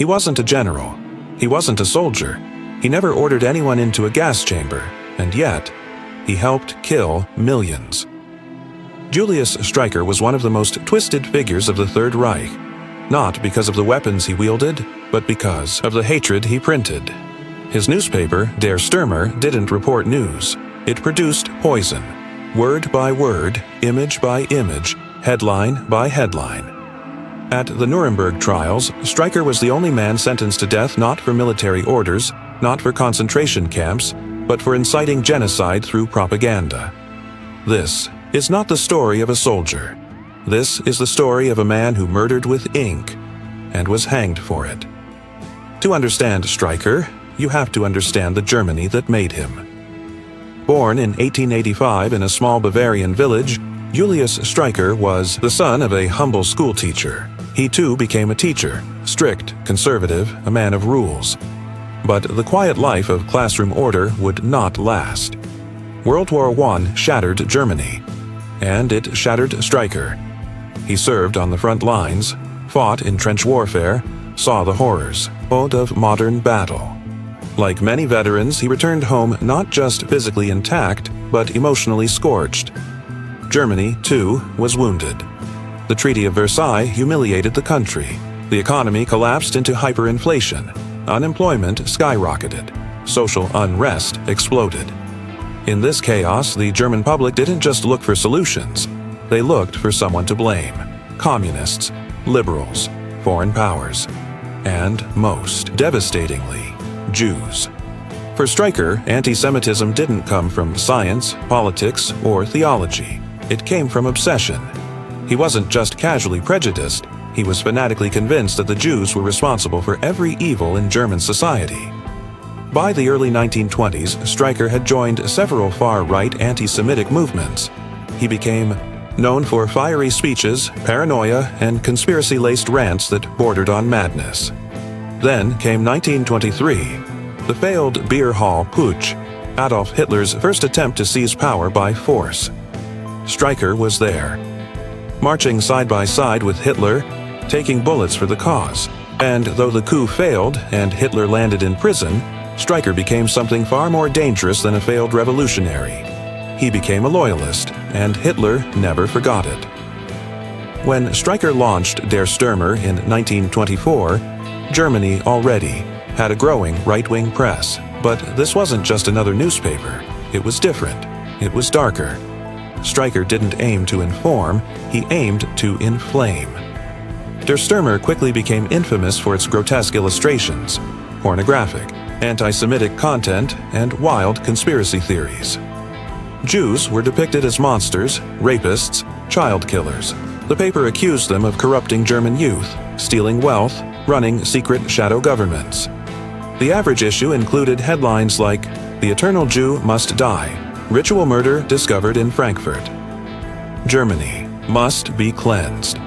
He wasn't a general. He wasn't a soldier. He never ordered anyone into a gas chamber, and yet, he helped kill millions. Julius Streicher was one of the most twisted figures of the Third Reich, not because of the weapons he wielded, but because of the hatred he printed. His newspaper, Der Stürmer, didn't report news. It produced poison, word by word, image by image, headline by headline. At the Nuremberg Trials, Streicher was the only man sentenced to death not for military orders, not for concentration camps, but for inciting genocide through propaganda. This is not the story of a soldier. This is the story of a man who murdered with ink and was hanged for it. To understand Streicher, you have to understand the Germany that made him. Born in 1885 in a small Bavarian village, Julius Streicher was the son of a humble schoolteacher. He too became a teacher, strict, conservative, a man of rules. But the quiet life of classroom order would not last. World War I shattered Germany, and it shattered Streicher. He served on the front lines, fought in trench warfare, saw the horrors of modern battle. Like many veterans, he returned home not just physically intact, but emotionally scorched. Germany, too, was wounded. The Treaty of Versailles humiliated the country. The economy collapsed into hyperinflation. Unemployment skyrocketed. Social unrest exploded. In this chaos, the German public didn't just look for solutions. They looked for someone to blame. Communists, liberals, foreign powers, and most devastatingly, Jews. For Streicher, anti-Semitism didn't come from science, politics, or theology. It came from obsession. He wasn't just casually prejudiced, he was fanatically convinced that the Jews were responsible for every evil in German society. By the early 1920s, Streicher had joined several far-right anti-Semitic movements. He became known for fiery speeches, paranoia, and conspiracy-laced rants that bordered on madness. Then came 1923, the failed beer hall putsch, Adolf Hitler's first attempt to seize power by force. Streicher was there, marching side by side with Hitler, taking bullets for the cause. And though the coup failed and Hitler landed in prison, Streicher became something far more dangerous than a failed revolutionary. He became a loyalist, and Hitler never forgot it. When Streicher launched Der Stürmer in 1924, Germany already had a growing right-wing press. But this wasn't just another newspaper. It was different. It was darker. Streicher didn't aim to inform, he aimed to inflame. Der Stürmer quickly became infamous for its grotesque illustrations, pornographic, anti-Semitic content, and wild conspiracy theories. Jews were depicted as monsters, rapists, child killers. The paper accused them of corrupting German youth, stealing wealth, running secret shadow governments. The average issue included headlines like, "The Eternal Jew Must Die, Ritual Murder Discovered in Frankfurt." Germany must be cleansed.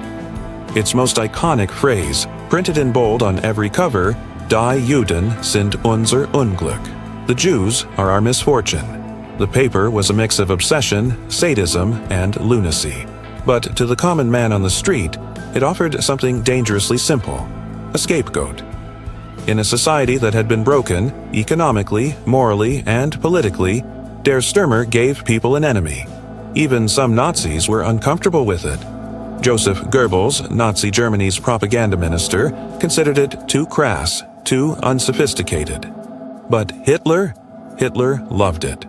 Its most iconic phrase, printed in bold on every cover, "Die Juden sind unser Unglück." The Jews are our misfortune. The paper was a mix of obsession, sadism, and lunacy. But to the common man on the street, it offered something dangerously simple: a scapegoat. In a society that had been broken, economically, morally, and politically, Der Stürmer gave people an enemy. Even some Nazis were uncomfortable with it. Joseph Goebbels, Nazi Germany's propaganda minister, considered it too crass, too unsophisticated. But Hitler loved it.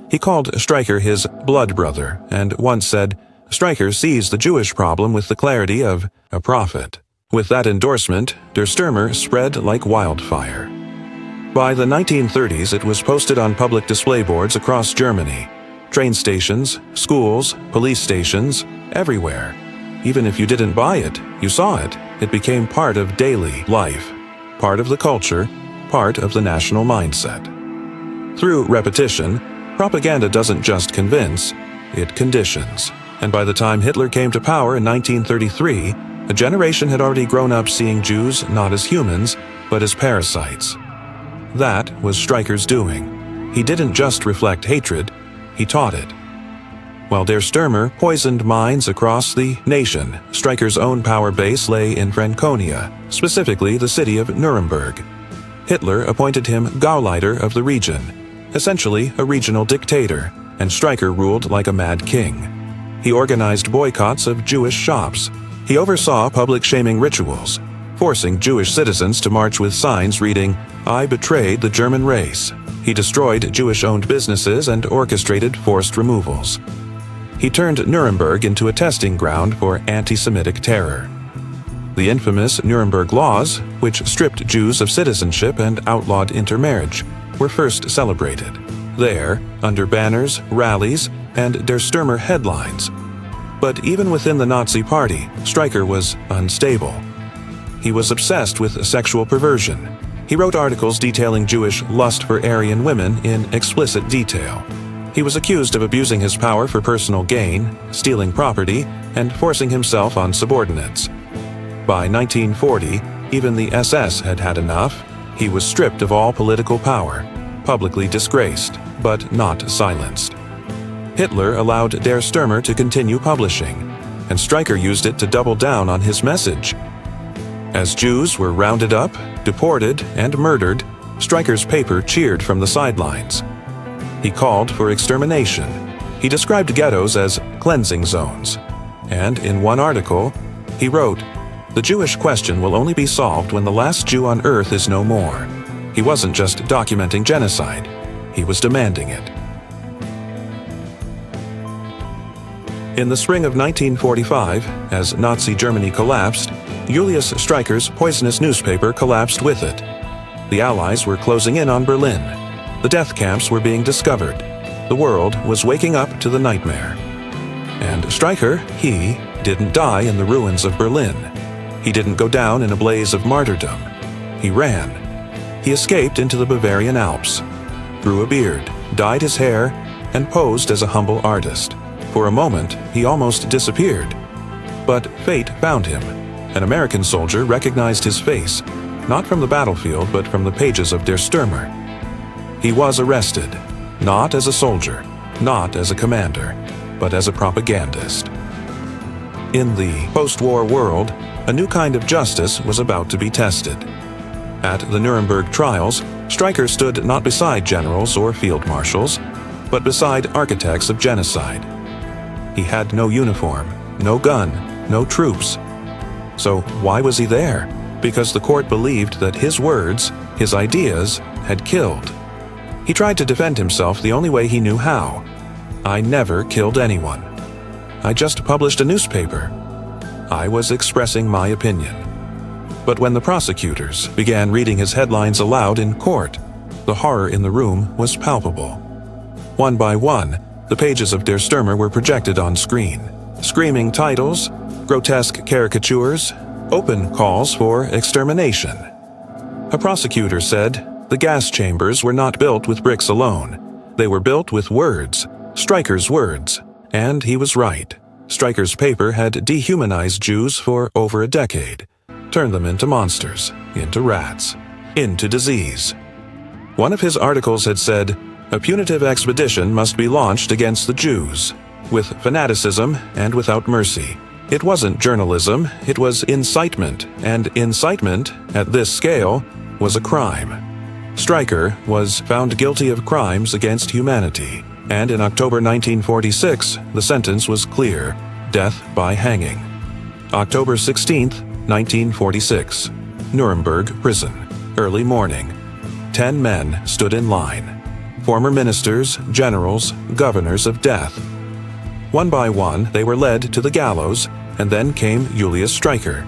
He called Streicher his blood brother, and once said, "Streicher sees the Jewish problem with the clarity of a prophet." With that endorsement, Der Stürmer spread like wildfire. By the 1930s, it was posted on public display boards across Germany. Train stations, schools, police stations, everywhere. Even if you didn't buy it, you saw it. It became part of daily life, part of the culture, part of the national mindset. Through repetition, propaganda doesn't just convince, it conditions. And by the time Hitler came to power in 1933, a generation had already grown up seeing Jews not as humans, but as parasites. That was Streicher's doing. He didn't just reflect hatred, he taught it. While Der Stürmer poisoned minds across the nation, Streicher's own power base lay in Franconia, specifically the city of Nuremberg. Hitler appointed him Gauleiter of the region, essentially a regional dictator, and Streicher ruled like a mad king. He organized boycotts of Jewish shops. He oversaw public shaming rituals, forcing Jewish citizens to march with signs reading, "I betrayed the German race." He destroyed Jewish-owned businesses and orchestrated forced removals. He turned Nuremberg into a testing ground for anti-Semitic terror. The infamous Nuremberg laws, which stripped Jews of citizenship and outlawed intermarriage, were first celebrated. There, under banners, rallies, and Der Stürmer headlines. But even within the Nazi Party, Streicher was unstable. He was obsessed with sexual perversion. He wrote articles detailing Jewish lust for Aryan women in explicit detail. He was accused of abusing his power for personal gain, stealing property, and forcing himself on subordinates. By 1940, even the SS had had enough. He was stripped of all political power, publicly disgraced, but not silenced. Hitler allowed Der Stürmer to continue publishing, and Streicher used it to double down on his message. As Jews were rounded up, deported, and murdered, Streicher's paper cheered from the sidelines. He called for extermination. He described ghettos as cleansing zones. And in one article, he wrote, "The Jewish question will only be solved when the last Jew on earth is no more." He wasn't just documenting genocide, he was demanding it. In the spring of 1945, as Nazi Germany collapsed, Julius Streicher's poisonous newspaper collapsed with it. The Allies were closing in on Berlin. The death camps were being discovered. The world was waking up to the nightmare. And Streicher, he didn't die in the ruins of Berlin. He didn't go down in a blaze of martyrdom. He ran. He escaped into the Bavarian Alps, grew a beard, dyed his hair, and posed as a humble artist. For a moment, he almost disappeared. But fate found him. An American soldier recognized his face, not from the battlefield but from the pages of Der Stürmer. He was arrested, not as a soldier, not as a commander, but as a propagandist. In the post-war world, a new kind of justice was about to be tested. At the Nuremberg Trials, Streicher stood not beside generals or field marshals, but beside architects of genocide. He had no uniform, no gun, no troops. So why was he there? Because the court believed that his words, his ideas, had killed. He tried to defend himself the only way he knew how. "I never killed anyone. I just published a newspaper. I was expressing my opinion." But when the prosecutors began reading his headlines aloud in court, the horror in the room was palpable. One by one, the pages of Der Stürmer were projected on screen. Screaming titles, grotesque caricatures, open calls for extermination. A prosecutor said, the gas chambers were not built with bricks alone. They were built with words, Streicher's words. And he was right. Streicher's paper had dehumanized Jews for over a decade, turned them into monsters, into rats, into disease. One of his articles had said, "A punitive expedition must be launched against the Jews, with fanaticism and without mercy." It wasn't journalism, it was incitement, and incitement, at this scale, was a crime. Streicher was found guilty of crimes against humanity, and in October 1946, the sentence was clear: death by hanging. October 16, 1946, Nuremberg prison, early morning. 10 men stood in line. Former ministers, generals, governors of death. One by one, they were led to the gallows, and then came Julius Streicher.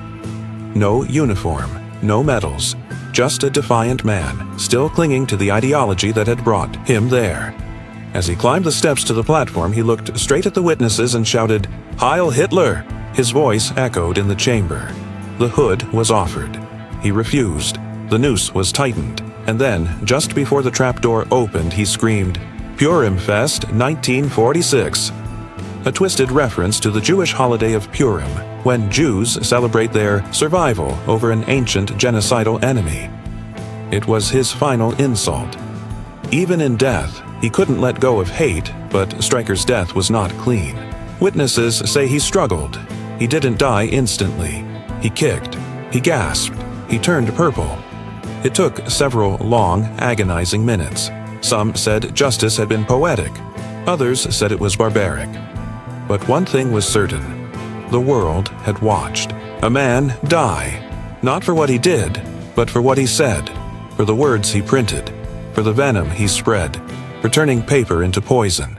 No uniform, no medals, just a defiant man, still clinging to the ideology that had brought him there. As he climbed the steps to the platform, he looked straight at the witnesses and shouted, "Heil Hitler!" His voice echoed in the chamber. The hood was offered. He refused. The noose was tightened. And then, just before the trapdoor opened, he screamed, "Purimfest 1946!" A twisted reference to the Jewish holiday of Purim, when Jews celebrate their survival over an ancient genocidal enemy. It was his final insult. Even in death, he couldn't let go of hate, but Streicher's death was not clean. Witnesses say he struggled. He didn't die instantly. He kicked. He gasped. He turned purple. It took several long, agonizing minutes. Some said justice had been poetic. Others said it was barbaric. But one thing was certain. The world had watched. A man die. Not for what he did, but for what he said. For the words he printed. For the venom he spread. For turning paper into poison.